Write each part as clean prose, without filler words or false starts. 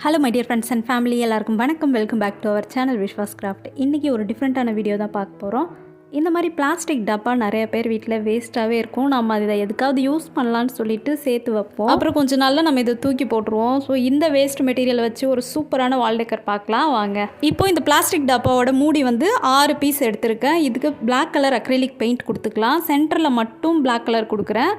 Hello my dear friends and family எல்லாருக்கும் வணக்கம். Welcome back to our channel Vishwas Craft. இன்றைக்கி ஒரு டிஃப்ரெண்ட்டான வீடியோ தான் பார்க்க போகிறோம். இந்த மாதிரி பிளாஸ்டிக் டப்பா நிறைய பேர் வீட்டில் வேஸ்ட்டாகவே இருக்கும். நம்ம இதை எதுக்காவது யூஸ் பண்ணலான்னு சொல்லிட்டு சேர்த்து வைப்போம். அப்புறம் கொஞ்ச நாளில் நம்ம இதை தூக்கி போட்டுருவோம். ஸோ இந்த வேஸ்ட் மெட்டீரியல் வச்சு ஒரு சூப்பரான வால் டெக்கர் பார்க்கலாம் வாங்க. இப்போ இந்த பிளாஸ்டிக் டப்பாவோட மூடி வந்து 6 பீஸ் எடுத்திருக்கேன். இதுக்கு பிளாக் கலர் அக்ரிலிக் பெயிண்ட் கொடுத்துக்கலாம். சென்டரில் மட்டும் பிளாக் கலர் கொடுக்குறேன்.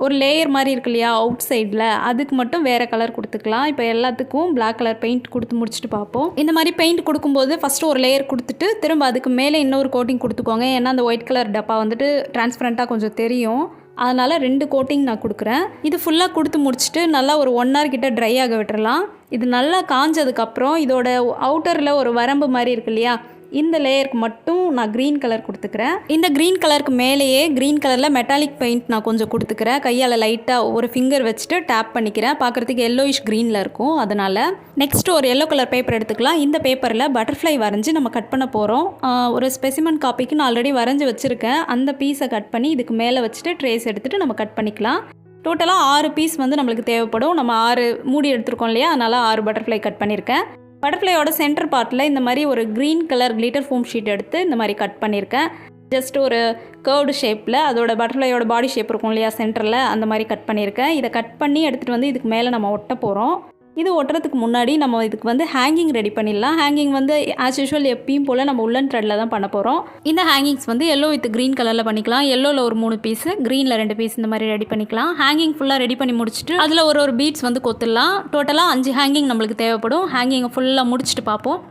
ஒரு லேயர் மாதிரி இருக்கு இல்லையா அவுட் சைடில், அதுக்கு மட்டும் வேறு கலர் கொடுத்துக்கலாம். இப்போ எல்லாத்துக்கும் பிளாக் கலர் பெயிண்ட் கொடுத்து முடிச்சுட்டு பார்ப்போம். இந்த மாதிரி பெயிண்ட் கொடுக்கும்போது ஃபஸ்ட்டு ஒரு லேயர் கொடுத்துட்டு திரும்ப அதுக்கு மேலே இன்னொரு கோட்டிங் கொடுத்துக்கோங்க. ஏன்னா அந்த ஒயிட் கலர் டப்பா வந்துட்டு டிரான்ஸ்பரண்ட்டாக கொஞ்சம் தெரியும். அதனால் 2 கோட்டிங் நான் கொடுக்குறேன். இது ஃபுல்லாக கொடுத்து முடிச்சுட்டு நல்லா ஒரு 1 hour கிட்ட ட்ரை ஆக விட்டுறலாம். இது நல்லா காஞ்சதுக்கப்புறம் இதோட அவுட்டரில் ஒரு வரம்பு மாதிரி இருக்கு இல்லையா, இந்த லேயருக்கு மட்டும் நான் க்ரீன் கலர் கொடுத்துக்கிறேன். இந்த க்ரீன் கலருக்கு மேலேயே க்ரீன் கலரில் மெட்டாலிக் பெயிண்ட் நான் கொஞ்சம் கொடுத்துக்கிறேன். கையால் லைட்டாக ஒரு ஃபிங்கர் வச்சுட்டு டேப் பண்ணிக்கிறேன். பார்க்குறதுக்கு எல்லோயிஷ் க்ரீனில் இருக்கும். அதனால் நெக்ஸ்ட்டு ஒரு எல்லோ கலர் பேப்பர் எடுத்துக்கலாம். இந்த பேப்பரில் பட்டர்ஃப்ளை வரைஞ்சி நம்ம கட் பண்ண போகிறோம். ஒரு ஸ்பெசிமன் காப்பிக்கு நான் ஆல்ரெடி வரைஞ்சி வச்சுருக்கேன். அந்த பீஸை கட் பண்ணி இதுக்கு மேலே வச்சுட்டு ட்ரேஸ் எடுத்துகிட்டு நம்ம கட் பண்ணிக்கலாம். டோட்டலாக 6 பீஸ் வந்து நம்மளுக்கு தேவைப்படும். நம்ம 6 மூடி எடுத்துருக்கோம் இல்லையா, அதனால் 6 பட்டர்ஃப்ளை கட் பண்ணியிருக்கேன். பட்டர்ஃப்ளையோட சென்டர் பார்ட்டில் இந்த மாதிரி ஒரு green colour glitter foam sheet எடுத்து இந்த மாதிரி கட் பண்ணியிருக்கேன். ஜஸ்ட் ஒரு கர்வ்டு ஷேப்பில் அதோட பட்டர்ஃப்ளையோட பாடி ஷேப் இருக்கும் இல்லையா சென்டரில், அந்த மாதிரி கட் பண்ணியிருக்கேன். இதை கட் பண்ணி எடுத்துகிட்டு வந்து இதுக்கு மேலே நம்ம ஒட்ட போகிறோம். இது ஒட்டுறதுக்கு முன்னாடி நம்ம இதுக்கு வந்து ஹேங்கிங் ரெடி பண்ணிடலாம். ஹேங்கிங் வந்து ஆஸ் யூஷுவல் எப்பயும் போல் நம்ம உள்ளன் த்ரெட்டில் தான் பண்ண போகிறோம். இந்த ஹேங்கிங்ஸ் வந்து எல்லோ வித் க்ரீன் கலரில் பண்ணிக்கலாம். எல்லோவில் ஒரு 3 பீஸு, க்ரீனில் 2 பீஸ் இந்த மாதிரி ரெடி பண்ணிக்கலாம். ஹேங்கிங் ஃபுல்லாக ரெடி பண்ணி முடிச்சுட்டு அதில் ஒரு பீட்ஸ் வந்து கொத்துடலாம். டோட்டலாக 5 ஹேங்கிங் நம்மளுக்கு தேவைப்படும். ஹேங்கிங்கை ஃபுல்லாக முடிச்சுட்டு பார்ப்போம்.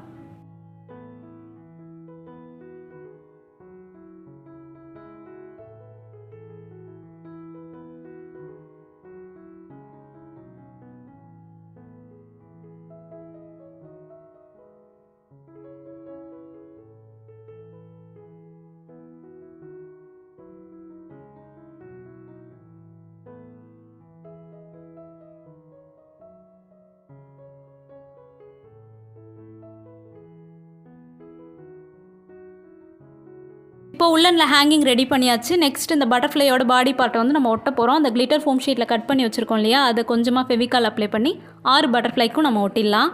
இப்போ உள்ளனில் ஹேங்கிங் ரெடி பண்ணியாச்சு. நெக்ஸ்ட் இந்த பட்டர்ஃப்ளையோட பாடி பார்ட்டை வந்து நம்ம ஒட்ட போகிறோம். அந்த கிளிட்டர் ஃபோம் ஷீட்டில் கட் பண்ணி வச்சுருக்கோம் இல்லையா, அதை கொஞ்சமாக ஃபெவிகால் அப்ளை பண்ணி 6 பட்டர்ஃப்ளைக்கும் நம்ம ஒட்டிடலாம்.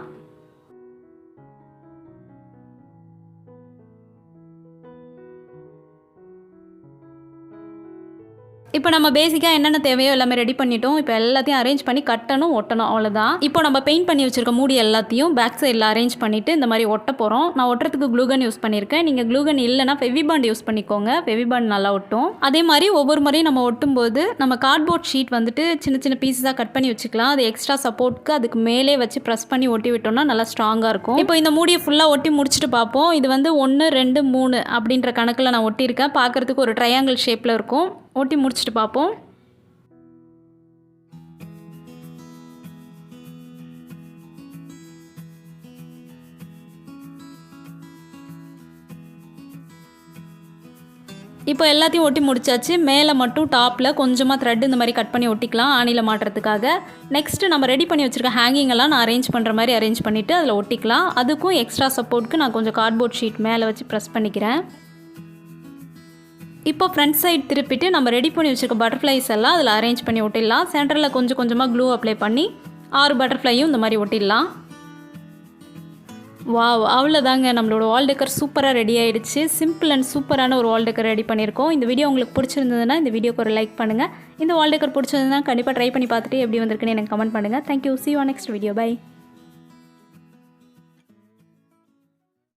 இப்போ நம்ம பேசிக்காக என்னென்ன தேவையோ எல்லாமே ரெடி பண்ணிட்டோம். இப்போ எல்லாத்தையும் அரேஞ்ச் பண்ணி கட்டணும், ஒட்டணும், அவ்வளோதான். இப்போ நம்ம பெயிண்ட் பண்ணி வச்சுருக்க மூடி எல்லாத்தையும் பேக் சைடில் அரேஞ்ச் பண்ணிவிட்டு இந்த மாதிரி ஒட்ட போகிறோம். நான் ஒட்டுறதுக்கு க்ளூகன் யூஸ் பண்ணியிருக்கேன். நீங்கள் க்ளூகன் இல்லைனா ஃபெவிபாண்ட் யூஸ் பண்ணிக்கோங்க. ஃபெவிபாண்ட் நல்லா ஒட்டும். அதே மாதிரி ஒவ்வொரு முறையும் நம்ம ஒட்டும்போது நம்ம கார்ட்போர்ட் ஷீட் வந்துட்டு சின்ன சின்ன பீஸஸாக கட் பண்ணி வச்சுக்கலாம். அது எக்ஸ்ட்ரா சப்போர்ட்க்கு அதுக்கு மேலே வச்சு ப்ரெஸ் பண்ணி ஒட்டி விட்டோம்னா நல்லா ஸ்ட்ராங்காக இருக்கும். இப்போ இந்த மூடியை ஃபுல்லாக ஒட்டி முடிச்சுட்டு பார்ப்போம். இது வந்து 1 2 3 அப்படின்ற கணக்கில் நான் ஒட்டியிருக்கேன். பார்க்குறதுக்கு ஒரு ட்ரையாங்கிள் ஷேப்பில் இருக்கும். ஒட்டி முடிச்சுட்டு பார்ப்போம். இப்போ எல்லாத்தையும் ஒட்டி முடிச்சாச்சு. மேலே மட்டும் டாப்பில் கொஞ்சமாக த்ரெட் இந்த மாதிரி கட் பண்ணி ஒட்டிக்கலாம் ஆணியில் மாட்டுறதுக்காக. நெக்ஸ்ட்டு நம்ம ரெடி பண்ணி வச்சுருக்க ஹேங்கிங் எல்லாம் நான் அரேஞ்ச் பண்ணுற மாதிரி அரேஞ்ச் பண்ணிவிட்டு அதில் ஒட்டிக்கலாம். அதுக்கும் எக்ஸ்ட்ரா சப்போர்ட்க்கு நான் கொஞ்சம் கார்ட்போர்ட் ஷீட் மேலே வச்சு ப்ரெஸ் பண்ணிக்கிறேன். இப்போ ஃப்ரண்ட் சைடு திருப்பிட்டு நம்ம ரெடி பண்ணி வச்சுருக்க பட்டர்ஃப்ளைஸ் எல்லாம் அதில் அரேஞ்ச் பண்ணி ஒட்டிடலாம். சென்டரில் கொஞ்சம் கொஞ்சமாக க்ளூ அப்ளை பண்ணி 6 பட்டர்ஃப்ளையும் இந்த மாதிரி ஒட்டிடலாம். வாவ், அவ்வளோதாங்க, நம்மளோட வால் டெக்கர் சூப்பராக ரெடி ஆகிடுச்சு. சிம்பிள் அண்ட் சூப்பரான ஒரு வால் டெக்கர் ரெடி பண்ணியிருக்கோம். இந்த வீடியோ உங்களுக்கு பிடிச்சிருந்ததுன்னா இந்த வீடியோக்கு ஒரு லைக் பண்ணுங்கள். இந்த வால் டெக்கர் பிடிச்சிருந்ததுன்னா கண்டிப்பாக ட்ரை பண்ணி பார்த்துட்டு எப்படி வந்திருக்குன்னு எனக்கு கமெண்ட் பண்ணுங்கள். Thank you. see you on next video. Bye.